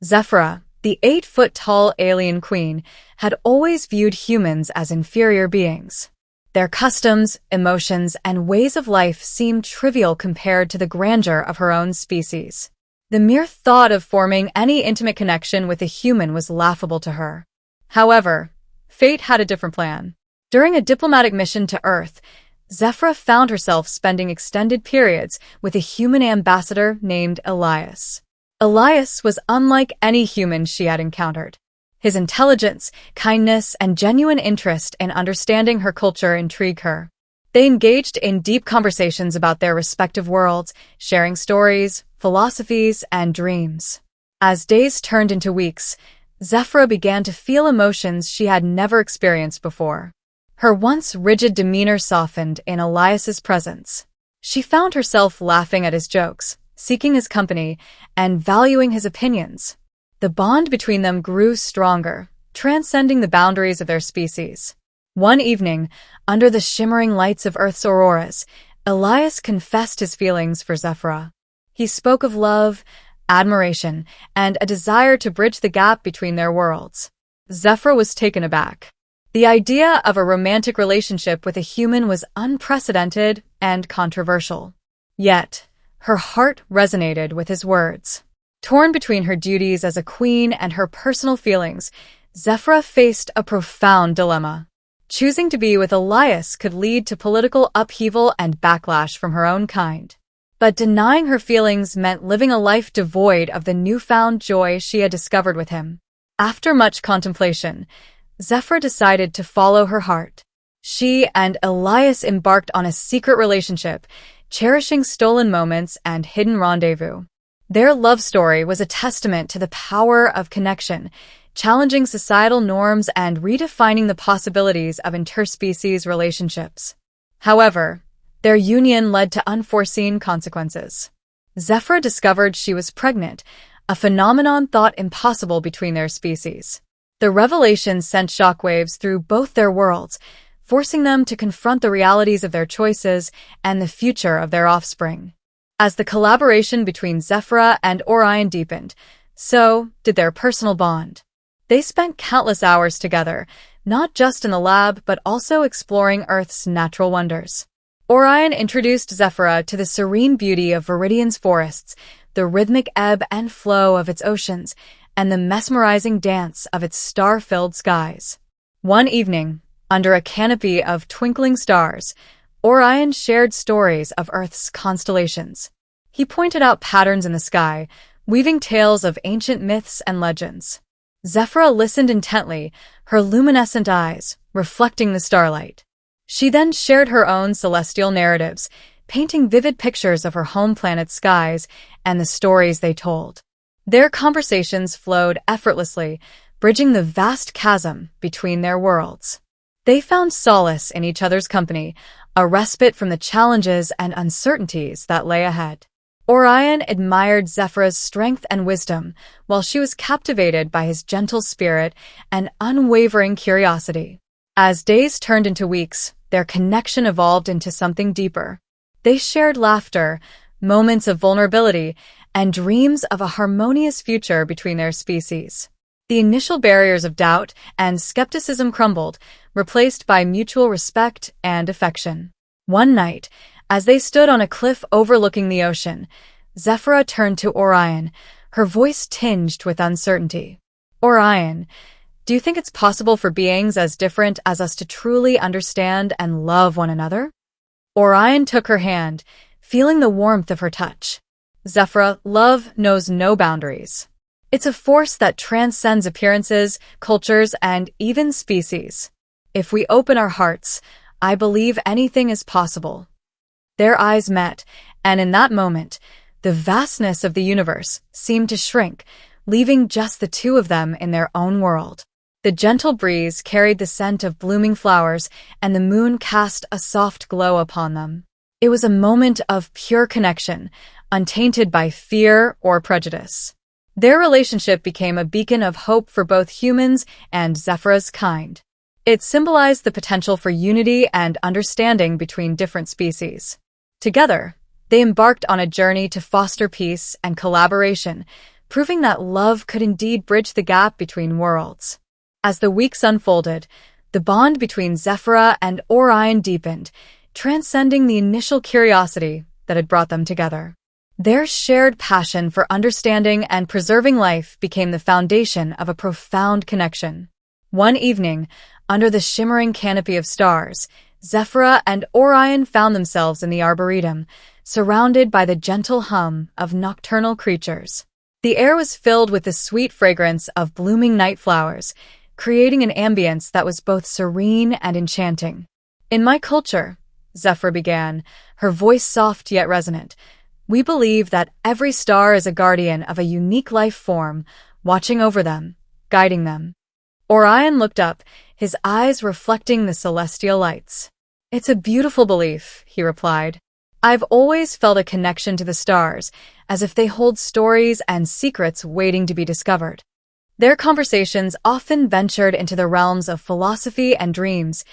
Zephyra, the 8-foot-tall alien queen, had always viewed humans as inferior beings. Their customs, emotions, and ways of life seemed trivial compared to the grandeur of her own species. The mere thought of forming any intimate connection with a human was laughable to her. However, fate had a different plan. During a diplomatic mission to Earth, Zephyra found herself spending extended periods with a human ambassador named Elias. Elias was unlike any human she had encountered. His intelligence, kindness, and genuine interest in understanding her culture intrigued her. They engaged in deep conversations about their respective worlds, sharing stories, philosophies, and dreams. As days turned into weeks, Zephyra began to feel emotions she had never experienced before. Her once rigid demeanor softened in Elias's presence. She found herself laughing at his jokes, seeking his company, and valuing his opinions. The bond between them grew stronger, transcending the boundaries of their species. One evening, under the shimmering lights of Earth's auroras, Elias confessed his feelings for Zephyra. He spoke of love, admiration, and a desire to bridge the gap between their worlds. Zephyra was taken aback. The idea of a romantic relationship with a human was unprecedented and controversial. Yet, her heart resonated with his words. Torn between her duties as a queen and her personal feelings, Zephyra faced a profound dilemma. Choosing to be with Elias could lead to political upheaval and backlash from her own kind. But denying her feelings meant living a life devoid of the newfound joy she had discovered with him. After much contemplation, Zephyra decided to follow her heart. She and Elias embarked on a secret relationship, cherishing stolen moments and hidden rendezvous. Their love story was a testament to the power of connection, challenging societal norms and redefining the possibilities of interspecies relationships. However, their union led to unforeseen consequences. Zephyra discovered she was pregnant, a phenomenon thought impossible between their species. The revelation sent shockwaves through both their worlds, forcing them to confront the realities of their choices and the future of their offspring. As the collaboration between Zephyra and Orion deepened, so did their personal bond. They spent countless hours together, not just in the lab but also exploring Earth's natural wonders. Orion introduced Zephyra to the serene beauty of Viridian's forests, the rhythmic ebb and flow of its oceans, and the mesmerizing dance of its star-filled skies. One evening, under a canopy of twinkling stars, Orion shared stories of Earth's constellations. He pointed out patterns in the sky, weaving tales of ancient myths and legends. Zephyra listened intently, her luminescent eyes reflecting the starlight. She then shared her own celestial narratives, painting vivid pictures of her home planet's skies and the stories they told. Their conversations flowed effortlessly, bridging the vast chasm between their worlds. They found solace in each other's company, a respite from the challenges and uncertainties that lay ahead. Orion admired Zephyra's strength and wisdom, while she was captivated by his gentle spirit and unwavering curiosity. As days turned into weeks, their connection evolved into something deeper. They shared laughter, moments of vulnerability, and dreams of a harmonious future between their species. The initial barriers of doubt and skepticism crumbled, replaced by mutual respect and affection. One night, as they stood on a cliff overlooking the ocean, Zephyra turned to Orion, her voice tinged with uncertainty. "Orion, do you think it's possible for beings as different as us to truly understand and love one another?" Orion took her hand, feeling the warmth of her touch. "Zephyra, love knows no boundaries. It's a force that transcends appearances, cultures, and even species. If we open our hearts, I believe anything is possible." Their eyes met, and in that moment, the vastness of the universe seemed to shrink, leaving just the two of them in their own world. The gentle breeze carried the scent of blooming flowers, and the moon cast a soft glow upon them. It was a moment of pure connection, untainted by fear or prejudice. Their relationship became a beacon of hope for both humans and Zephyra's kind. It symbolized the potential for unity and understanding between different species. Together, they embarked on a journey to foster peace and collaboration, proving that love could indeed bridge the gap between worlds. As the weeks unfolded, the bond between Zephyra and Orion deepened, transcending the initial curiosity that had brought them together. Their shared passion for understanding and preserving life became the foundation of a profound connection. One evening, under the shimmering canopy of stars, Zephyra and Orion found themselves in the Arboretum, surrounded by the gentle hum of nocturnal creatures. The air was filled with the sweet fragrance of blooming night flowers, creating an ambience that was both serene and enchanting. "In my culture," Zephyra began, her voice soft yet resonant, "we believe that every star is a guardian of a unique life form, watching over them, guiding them." Orion looked up, his eyes reflecting the celestial lights. "It's a beautiful belief," he replied. "I've always felt a connection to the stars, as if they hold stories and secrets waiting to be discovered." Their conversations often ventured into the realms of philosophy and dreams,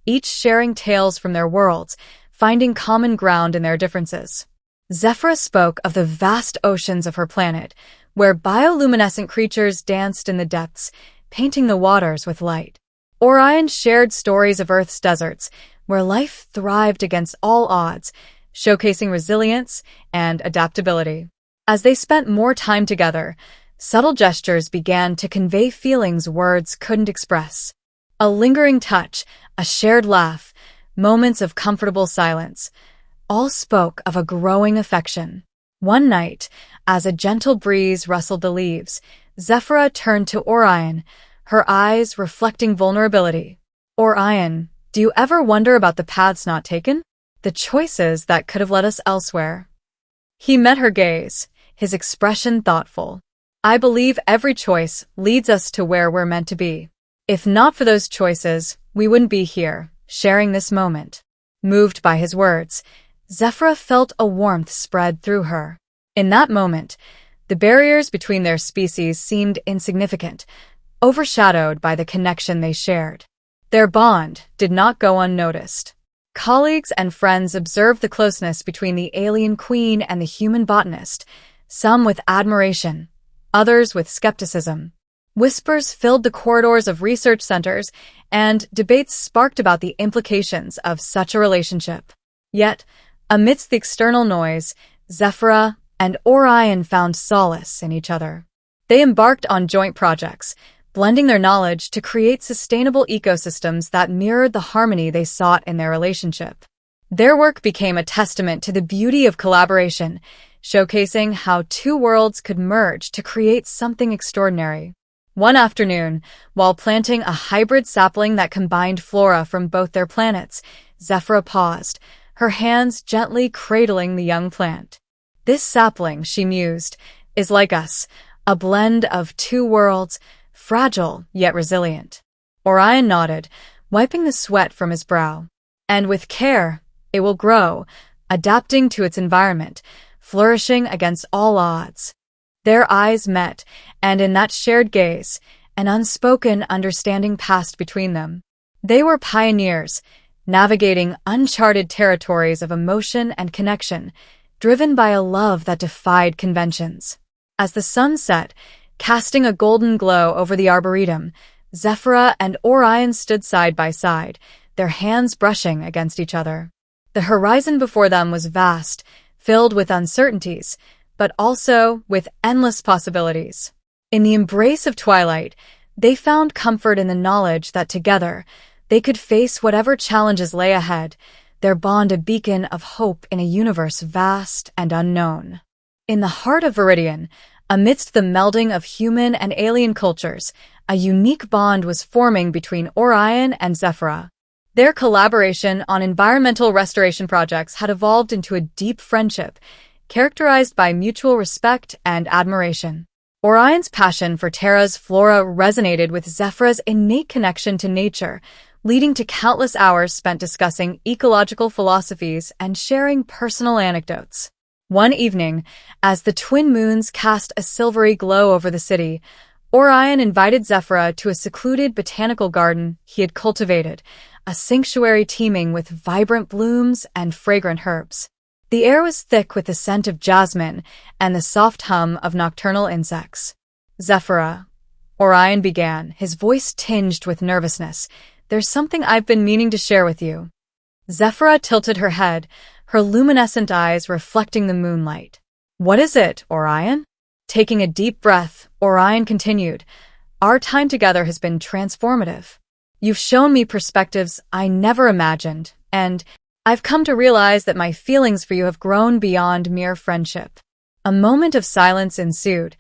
each sharing tales from their worlds, finding common ground in their differences. Zephyra spoke of the vast oceans of her planet, where bioluminescent creatures danced in the depths, painting the waters with light. Orion shared stories of Earth's deserts, where life thrived against all odds, showcasing resilience and adaptability. As they spent more time together, subtle gestures began to convey feelings words couldn't express. A lingering touch, a shared laugh, moments of comfortable silence, all spoke of a growing affection. One night, as a gentle breeze rustled the leaves, Zephyra turned to Orion, her eyes reflecting vulnerability. "Orion, do you ever wonder about the paths not taken? The choices that could have led us elsewhere?" He met her gaze, his expression thoughtful. "I believe every choice leads us to where we're meant to be. If not for those choices, we wouldn't be here, sharing this moment." Moved by his words, Zephyra felt a warmth spread through her. In that moment, the barriers between their species seemed insignificant, overshadowed by the connection they shared. Their bond did not go unnoticed. Colleagues and friends observed the closeness between the alien queen and the human botanist, some with admiration, others with skepticism. Whispers filled the corridors of research centers, and debates sparked about the implications of such a relationship. Yet, amidst the external noise, Zephyra and Orion found solace in each other. They embarked on joint projects, blending their knowledge to create sustainable ecosystems that mirrored the harmony they sought in their relationship. Their work became a testament to the beauty of collaboration, showcasing how two worlds could merge to create something extraordinary. One afternoon, while planting a hybrid sapling that combined flora from both their planets, Zephyra paused, her hands gently cradling the young plant. "This sapling," she mused, "is like us, a blend of two worlds, fragile yet resilient." Orion nodded, wiping the sweat from his brow. "And with care, it will grow, adapting to its environment, flourishing against all odds." Their eyes met, and in that shared gaze, an unspoken understanding passed between them. They were pioneers, navigating uncharted territories of emotion and connection, driven by a love that defied conventions. As the sun set, casting a golden glow over the Arboretum, Zephyra and Orion stood side by side, their hands brushing against each other. The horizon before them was vast, filled with uncertainties, but also with endless possibilities. In the embrace of twilight, they found comfort in the knowledge that together, they could face whatever challenges lay ahead, their bond a beacon of hope in a universe vast and unknown. In the heart of Viridian, amidst the melding of human and alien cultures, a unique bond was forming between Orion and Zephyra. Their collaboration on environmental restoration projects had evolved into a deep friendship, characterized by mutual respect and admiration. Orion's passion for Terra's flora resonated with Zephyra's innate connection to nature, leading to countless hours spent discussing ecological philosophies and sharing personal anecdotes. One evening, as the twin moons cast a silvery glow over the city, Orion invited Zephyra to a secluded botanical garden he had cultivated, a sanctuary teeming with vibrant blooms and fragrant herbs. The air was thick with the scent of jasmine and the soft hum of nocturnal insects. "Zephyra," Orion began, his voice tinged with nervousness, "there's something I've been meaning to share with you." Zephyra tilted her head, her luminescent eyes reflecting the moonlight. "What is it, Orion?" Taking a deep breath, Orion continued, "Our time together has been transformative. You've shown me perspectives I never imagined, and I've come to realize that my feelings for you have grown beyond mere friendship." A moment of silence ensued,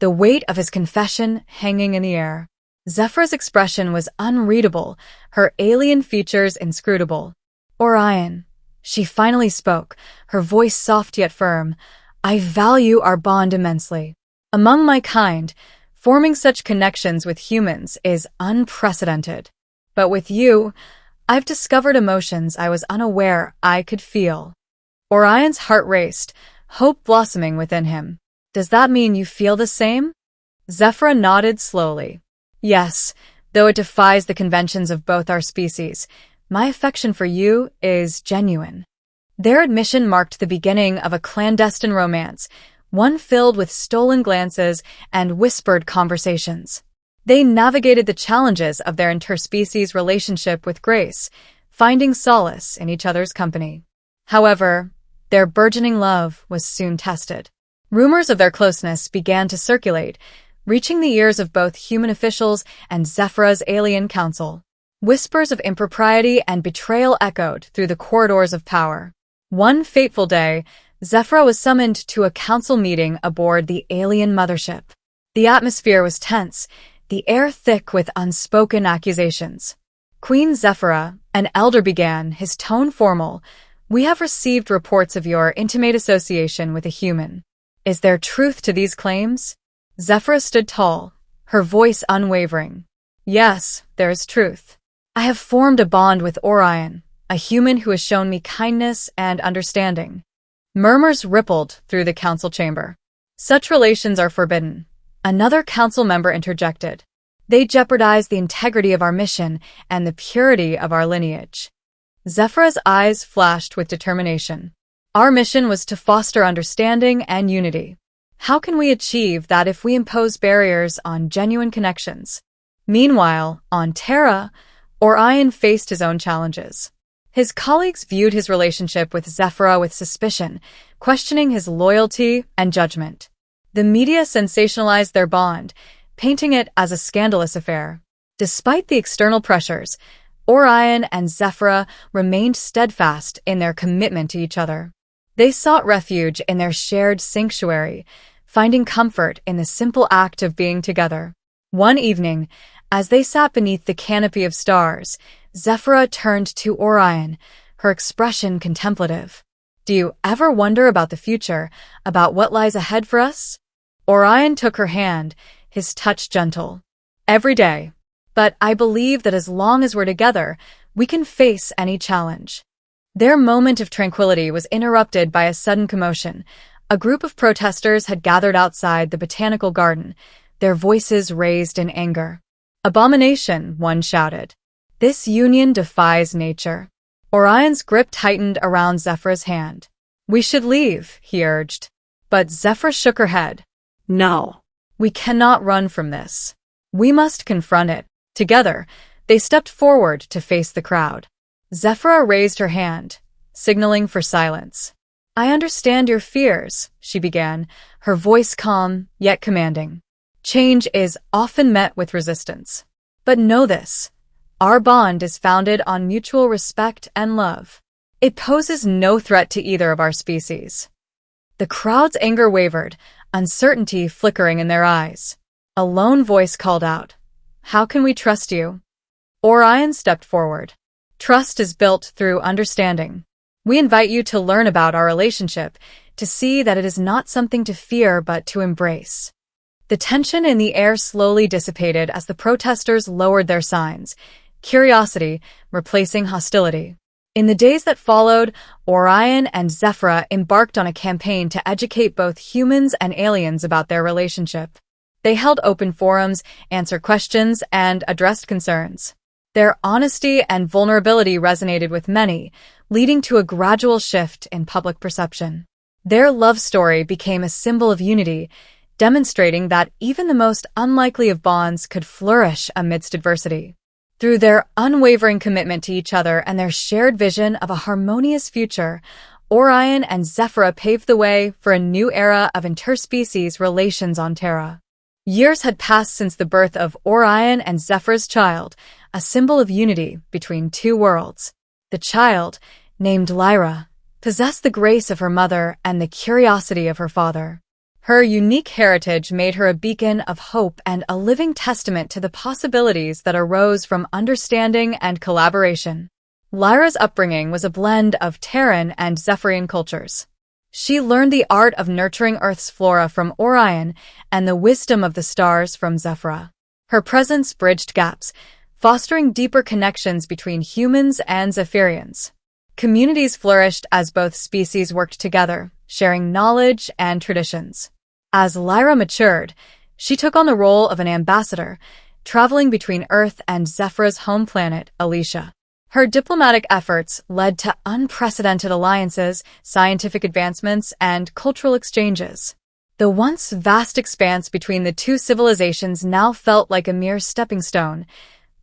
the weight of his confession hanging in the air. Zephyra's expression was unreadable, her alien features inscrutable. "Orion," she finally spoke, her voice soft yet firm, "I value our bond immensely. Among my kind, forming such connections with humans is unprecedented. But with you, I've discovered emotions I was unaware I could feel." Orion's heart raced, hope blossoming within him. "Does that mean you feel the same?" Zephyra nodded slowly. "Yes, though it defies the conventions of both our species. My affection for you is genuine." Their admission marked the beginning of a clandestine romance, one filled with stolen glances and whispered conversations. They navigated the challenges of their interspecies relationship with grace, finding solace in each other's company. However, their burgeoning love was soon tested. Rumors of their closeness began to circulate, reaching the ears of both human officials and Zephyra's alien council. Whispers of impropriety and betrayal echoed through the corridors of power. One fateful day, Zephyra was summoned to a council meeting aboard the alien mothership. The atmosphere was tense, the air thick with unspoken accusations. "Queen Zephyra," an elder began, his tone formal, "we have received reports of your intimate association with a human. Is there truth to these claims?" Zephyra stood tall, her voice unwavering. "Yes, there is truth. I have formed a bond with Orion, a human who has shown me kindness and understanding." Murmurs rippled through the council chamber. "Such relations are forbidden," another council member interjected. "They jeopardize the integrity of our mission and the purity of our lineage." Zephyra's eyes flashed with determination. "Our mission was to foster understanding and unity. How can we achieve that if we impose barriers on genuine connections?" Meanwhile, on Terra, Orion faced his own challenges. His colleagues viewed his relationship with Zephyra with suspicion, questioning his loyalty and judgment. The media sensationalized their bond, painting it as a scandalous affair. Despite the external pressures, Orion and Zephyra remained steadfast in their commitment to each other. They sought refuge in their shared sanctuary, finding comfort in the simple act of being together. One evening, as they sat beneath the canopy of stars, Zephyra turned to Orion, her expression contemplative. "Do you ever wonder about the future, about what lies ahead for us?" Orion took her hand, his touch gentle. "Every day. But I believe that as long as we're together, we can face any challenge." Their moment of tranquility was interrupted by a sudden commotion. A group of protesters had gathered outside the botanical garden, their voices raised in anger. "Abomination," one shouted. "This union defies nature." Orion's grip tightened around Zephyra's hand. "We should leave," he urged. But Zephyra shook her head. "No. We cannot run from this. We must confront it." Together, they stepped forward to face the crowd. Zephyra raised her hand, signaling for silence. "I understand your fears," she began, her voice calm yet commanding. "Change is often met with resistance. But know this, our bond is founded on mutual respect and love. It poses no threat to either of our species." The crowd's anger wavered, uncertainty flickering in their eyes. A lone voice called out, "How can we trust you?" Orion stepped forward. "Trust is built through understanding. We invite you to learn about our relationship, to see that it is not something to fear but to embrace." The tension in the air slowly dissipated as the protesters lowered their signs, curiosity replacing hostility. In the days that followed, Orion and Zephyra embarked on a campaign to educate both humans and aliens about their relationship. They held open forums, answered questions, and addressed concerns. Their honesty and vulnerability resonated with many, leading to a gradual shift in public perception. Their love story became a symbol of unity, demonstrating that even the most unlikely of bonds could flourish amidst adversity. Through their unwavering commitment to each other and their shared vision of a harmonious future, Orion and Zephyra paved the way for a new era of interspecies relations on Terra. Years had passed since the birth of Orion and Zephyra's child, a symbol of unity between two worlds. The child, named Lyra, possessed the grace of her mother and the curiosity of her father. Her unique heritage made her a beacon of hope and a living testament to the possibilities that arose from understanding and collaboration. Lyra's upbringing was a blend of Terran and Zephyrian cultures. She learned the art of nurturing Earth's flora from Orion and the wisdom of the stars from Zephyra. Her presence bridged gaps, fostering deeper connections between humans and Zephyrians. Communities flourished as both species worked together, sharing knowledge and traditions. As Lyra matured, she took on the role of an ambassador, traveling between Earth and Zephyra's home planet, Alicia. Her diplomatic efforts led to unprecedented alliances, scientific advancements, and cultural exchanges. The once vast expanse between the two civilizations now felt like a mere stepping stone,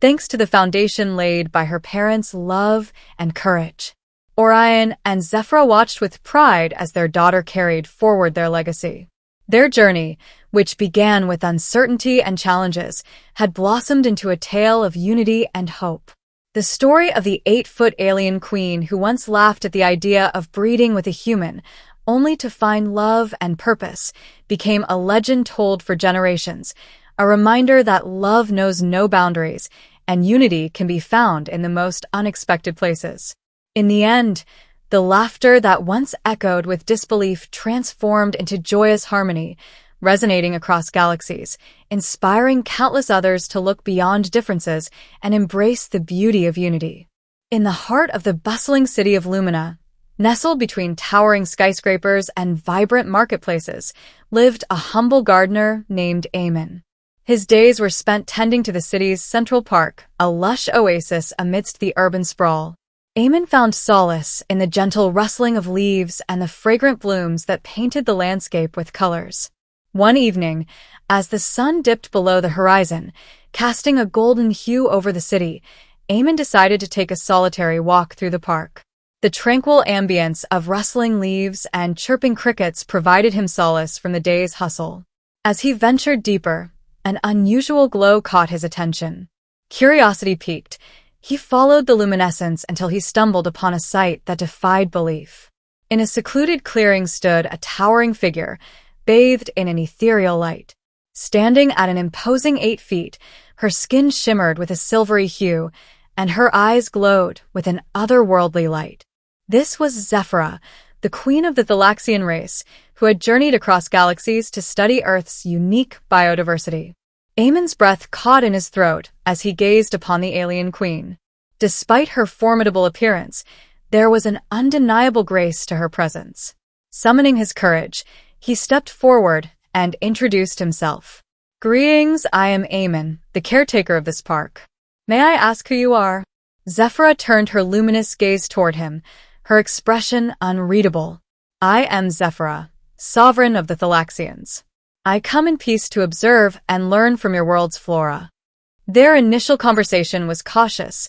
thanks to the foundation laid by her parents' love and courage. Orion and Zephyra watched with pride as their daughter carried forward their legacy. Their journey, which began with uncertainty and challenges, had blossomed into a tale of unity and hope. The story of the 8-foot alien queen who once laughed at the idea of breeding with a human, only to find love and purpose, became a legend told for generations, a reminder that love knows no boundaries and unity can be found in the most unexpected places. In the end, the laughter that once echoed with disbelief transformed into joyous harmony, resonating across galaxies, inspiring countless others to look beyond differences and embrace the beauty of unity. In the heart of the bustling city of Lumina, nestled between towering skyscrapers and vibrant marketplaces, lived a humble gardener named Eamon. His days were spent tending to the city's Central Park, a lush oasis amidst the urban sprawl. Eamon found solace in the gentle rustling of leaves and the fragrant blooms that painted the landscape with colors. One evening, as the sun dipped below the horizon, casting a golden hue over the city, Eamon decided to take a solitary walk through the park. The tranquil ambience of rustling leaves and chirping crickets provided him solace from the day's hustle. As he ventured deeper, an unusual glow caught his attention. Curiosity piqued. He followed the luminescence until he stumbled upon a sight that defied belief. In a secluded clearing stood a towering figure, bathed in an ethereal light. Standing at an imposing 8 feet, her skin shimmered with a silvery hue, and her eyes glowed with an otherworldly light. This was Zephyra, the queen of the Thalaxian race, who had journeyed across galaxies to study Earth's unique biodiversity. Eamon's breath caught in his throat as he gazed upon the alien queen. Despite her formidable appearance, there was an undeniable grace to her presence. Summoning his courage, he stepped forward and introduced himself. "Greetings, I am Eamon, the caretaker of this park. May I ask who you are?" Zephyra turned her luminous gaze toward him, her expression unreadable. "I am Zephyra, sovereign of the Thalaxians. I come in peace to observe and learn from your world's flora." Their initial conversation was cautious,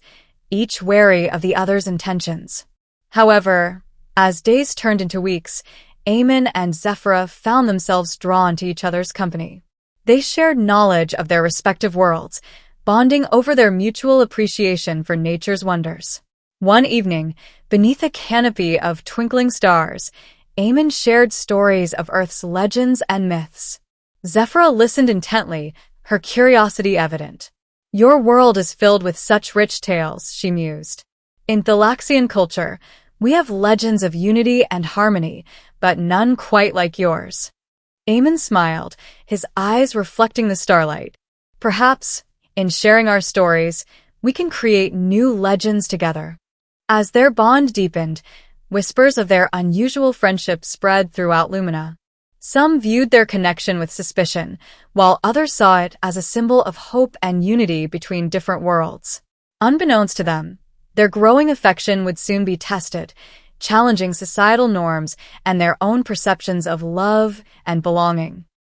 each wary of the other's intentions. However, as days turned into weeks, Eamon and Zephyra found themselves drawn to each other's company. They shared knowledge of their respective worlds, bonding over their mutual appreciation for nature's wonders. One evening, beneath a canopy of twinkling stars, Eamon shared stories of Earth's legends and myths. Zephyra listened intently, her curiosity evident. "Your world is filled with such rich tales," she mused. "In Thalaxian culture, we have legends of unity and harmony, but none quite like yours." Eamon smiled, his eyes reflecting the starlight. "Perhaps, in sharing our stories, we can create new legends together." As their bond deepened, whispers of their unusual friendship spread throughout Lumina. Some viewed their connection with suspicion, while others saw it as a symbol of hope and unity between different worlds. Unbeknownst to them, Their growing affection would soon be tested, challenging societal norms and their own perceptions of love and belonging.